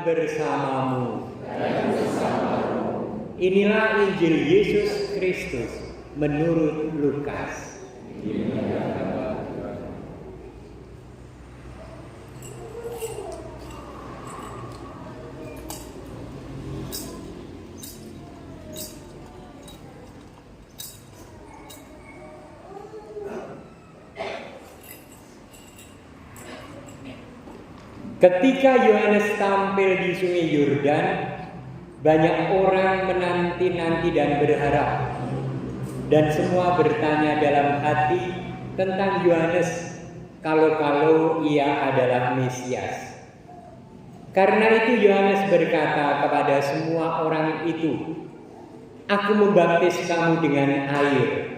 bersamamu. Inilah Injil Yesus Kristus menurut Lukas. Ketika Yohanes tampil di Sungai Yordan, banyak orang menanti-nanti dan berharap. Dan semua bertanya dalam hati tentang Yohanes kalau ia adalah Mesias. Karena itu Yohanes berkata kepada semua orang itu, "Aku membaptis kamu dengan air,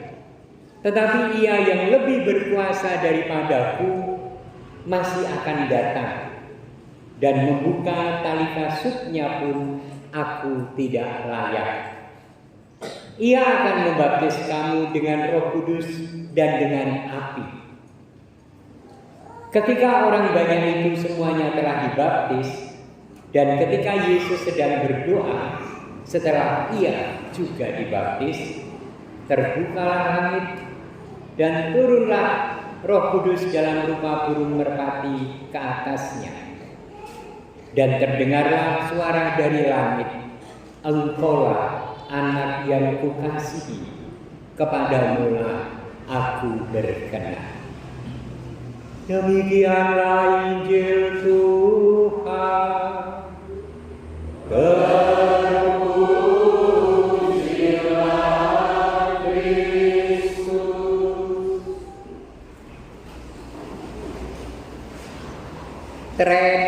tetapi Ia yang lebih berkuasa daripadaku masih akan datang. Dan membuka tali kasutnya pun aku tidak layak. Ia akan membaptis kamu dengan Roh Kudus dan dengan api." Ketika orang banyak itu semuanya telah dibaptis, dan ketika Yesus sedang berdoa, setelah ia juga dibaptis, terbukalah langit dan turunlah Roh Kudus dalam rupa burung merpati ke atasnya. Dan terdengarlah suara dari langit, "Engkaulah anak yang kukasihi, kepadamulah aku berkenan." Demikianlah Injil Tuhan. Terpujilah Kristus. Tren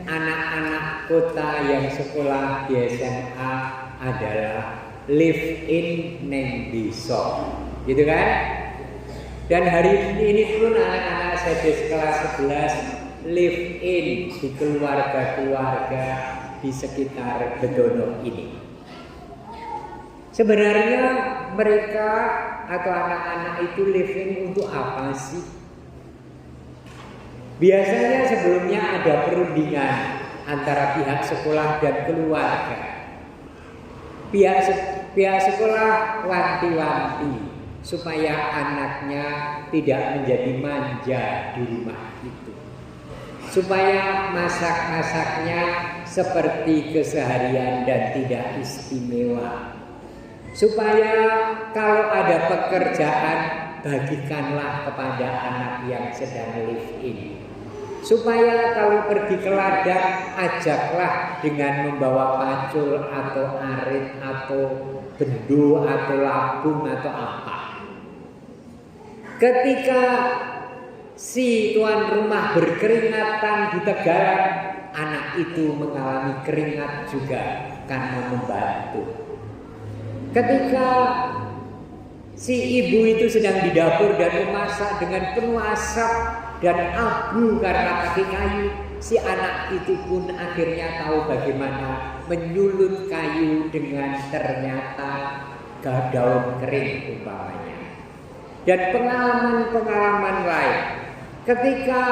anak-anak kota yang sekolah di SMA adalah live in neng desa, gitu kan? Dan hari ini pun anak-anak saya di kelas 11 live in di keluarga-keluarga di sekitar Bedono ini. Sebenarnya mereka atau anak-anak itu live in untuk apa sih? Biasanya sebelumnya ada perundingan antara pihak sekolah dan keluarga. Pihak sekolah wanti-wanti supaya anaknya tidak menjadi manja di rumah itu, supaya masak-masaknya seperti keseharian dan tidak istimewa, supaya kalau ada pekerjaan bagikanlah kepada anak yang sedang live in, supaya kalau pergi ke ladang ajaklah dengan membawa pacul atau arit atau bendo atau labung atau apa. Ketika si tuan rumah berkeringatan di tegalan, anak itu mengalami keringat juga karena membantu. Ketika si ibu itu sedang di dapur dan memasak dengan penuh asap dan abu karena pakai kayu, si anak itu pun akhirnya tahu bagaimana menyulut kayu dengan ternyata daun kering umpamanya. Dan pengalaman-pengalaman lain, ketika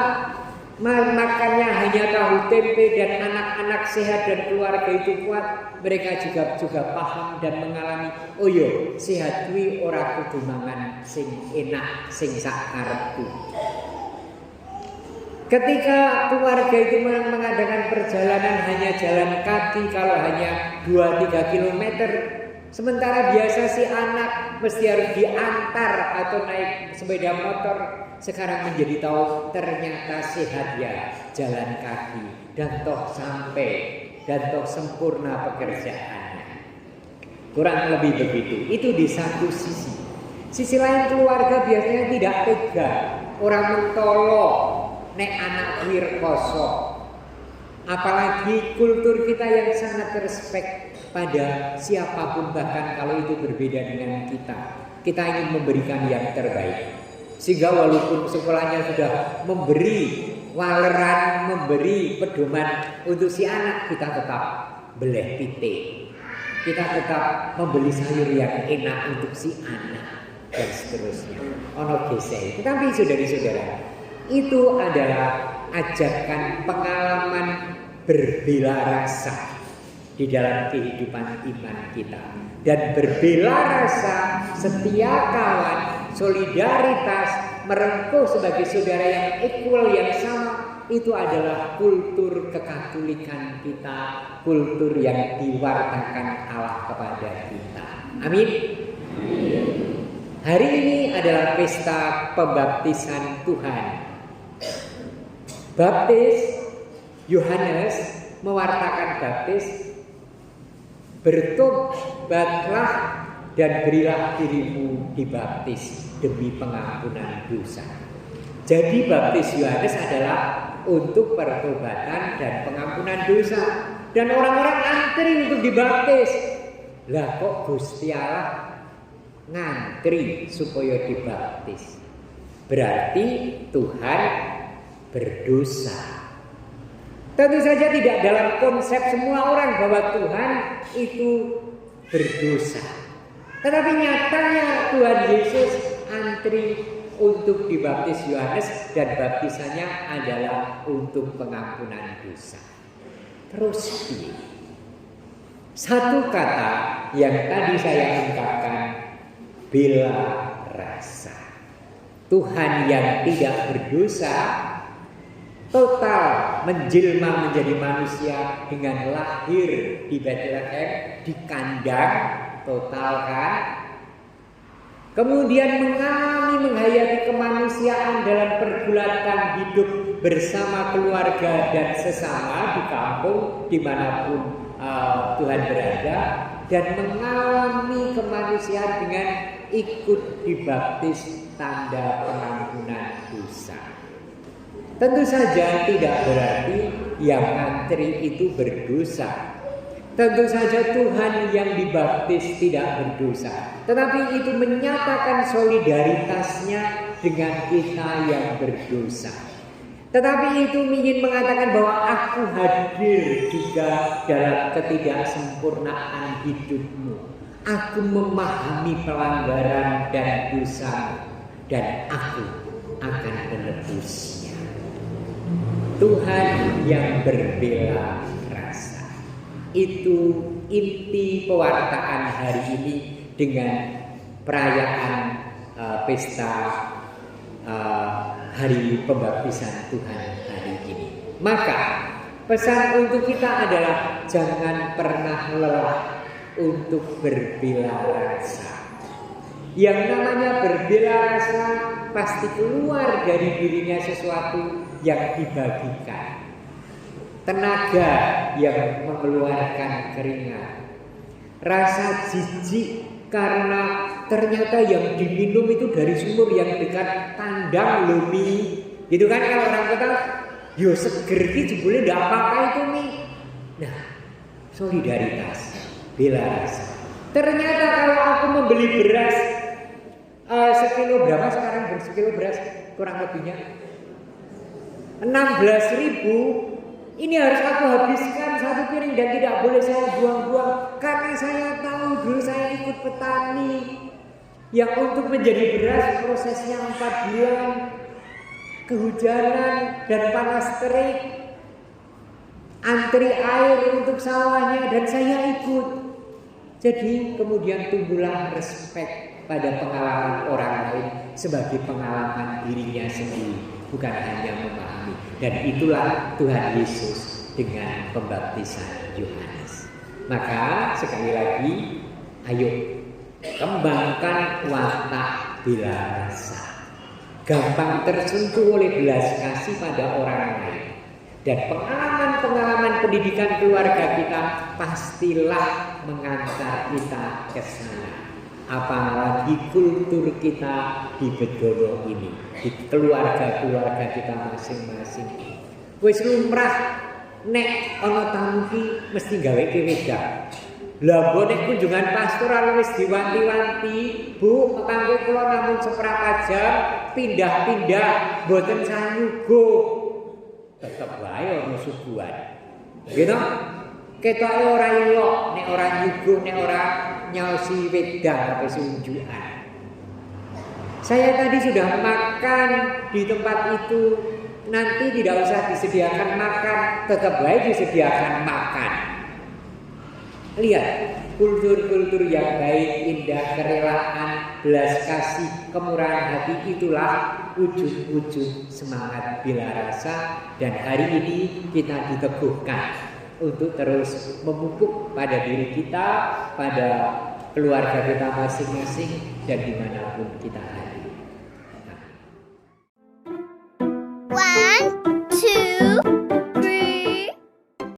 makannya hanya tahu tempe dan anak-anak sehat dan keluarga itu kuat, mereka juga paham dan mengalami, oh yo sehat kuwi ora kudu mangan sing enak sing sak karepku. Ketika keluarga itu mengadakan perjalanan hanya jalan kaki kalau hanya 2-3 kilometer, sementara biasa si anak mesti harus diantar atau naik sepeda motor, sekarang menjadi tahu ternyata sehat ya jalan kaki dan toh sampai dan toh sempurna pekerjaannya. Kurang lebih begitu. Itu di satu sisi. Sisi lain keluarga biasanya tidak tega, orang mentolo nek anak wirkoso. Apalagi kultur kita yang sangat respect pada siapapun, bahkan kalau itu berbeda dengan kita. Kita ingin memberikan yang terbaik. Sehingga walaupun sekolahnya sudah memberi waleran, memberi pedoman untuk si anak, kita tetap beleh titik. Kita tetap membeli sayur yang enak untuk si anak dan seterusnya. Ono gesek. Tetapi saudara-saudara, itu adalah ajakan pengalaman berbela rasa di dalam kehidupan iman kita. Dan berbela rasa, setia kawan, solidaritas, merengkuh sebagai saudara yang equal, yang sama, itu adalah kultur kekatolikan kita, kultur yang diwartakan Allah kepada kita. Amin. Hari ini adalah pesta pembaptisan Tuhan. Baptis Yohanes mewartakan baptis, bertobatlah dan berilah dirimu dibaptis demi pengampunan dosa. Jadi baptis Yohanes adalah untuk pertobatan dan pengampunan dosa. Dan orang-orang antri untuk dibaptis. Lah kok Gusti Allah ngantri supaya dibaptis? Berarti Tuhan berdosa. Tentu saja tidak dalam konsep semua orang bahwa Tuhan itu berdosa. Tetapi nyatanya Tuhan Yesus antri untuk dibaptis Yohanes dan baptisannya adalah untuk pengampunan dosa. Terus satu kata yang tadi saya ungkapkan, bela rasa. Tuhan yang tidak berdosa total menjelma menjadi manusia dengan lahir di Bethlehem, di kandang total kan. Kemudian menghayati kemanusiaan dalam pergulatan hidup bersama keluarga dan sesama di kampung dimanapun Tuhan berada, dan mengalami kemanusiaan dengan ikut dibaptis tanda pengampunan dosa. Tentu saja tidak berarti yang antri itu berdosa. Tentu saja Tuhan yang dibaptis tidak berdosa. Tetapi itu menyatakan solidaritasnya dengan kita yang berdosa. Tetapi itu ingin mengatakan bahwa aku hadir juga dalam ketidaksempurnaan hidupmu. Aku memahami pelanggaran dan dosa, dan aku akan menebusnya. Tuhan yang berbela rasa. Itu inti pewartaan hari ini dengan perayaan pesta hari pembaptisan Tuhan hari ini. Maka pesan untuk kita adalah jangan pernah lelah untuk berbela rasa. Yang namanya berbela rasa pasti keluar dari dirinya sesuatu yang dibagikan. Tenaga yang mengeluarkan keringat. Rasa jijik karena ternyata yang diminum itu dari sumur yang dekat kandang loh Mi. Gitu kan kalau orang kata, yo seger ki jebule ndak apa-apa itu Mi. Nah, solidaritas, bela rasa. Ternyata kalau aku membeli beras sekilo berapa sekarang bersekilo beras kurang lebihnya 16.000. Ini harus aku habiskan satu piring dan tidak boleh saya buang-buang. Karena saya tahu dulu saya ikut petani yang untuk menjadi beras prosesnya 4 bulan. Kehujanan dan panas terik. Antri air untuk sawahnya dan saya ikut. Jadi kemudian tumbuhlah respek pada pengalaman orang lain sebagai pengalaman dirinya sendiri. Bukan hanya memahami. Dan itulah Tuhan Yesus dengan pembaptisan Yohanes. Maka sekali lagi, ayo kembangkan watak bela rasa. Gampang tersentuh oleh belas kasih pada orang lain. Dan pengalaman-pengalaman pendidikan keluarga kita pastilah mengantar kita ke sana. Apalagi kultur kita di Bedono ini, di keluarga-keluarga kita masing-masing. Wis lumrah nek ana tamu ki mesti gawe wedang. Lah mbok nek kunjungan pastoral wis diwanti-wanti, Bu, kangge kula namung seprapat jam, pindah-pindah mboten sanyugo. Tetep wae ono suguhan. Gitu? Ketoke ora ilok nek ora nyuguh, nek ora nyaosi wedang apa unjukan. Saya tadi sudah makan di tempat itu, nanti tidak usah disediakan makan, tetap baik disediakan makan. Lihat, kultur-kultur yang baik, indah, kerelaan, belas kasih, kemurahan hati, itulah wujud-wujud semangat bila rasa. Dan hari ini kita diteguhkan untuk terus memupuk pada diri kita, pada keluarga kita masing-masing, dan dimanapun kita hadir.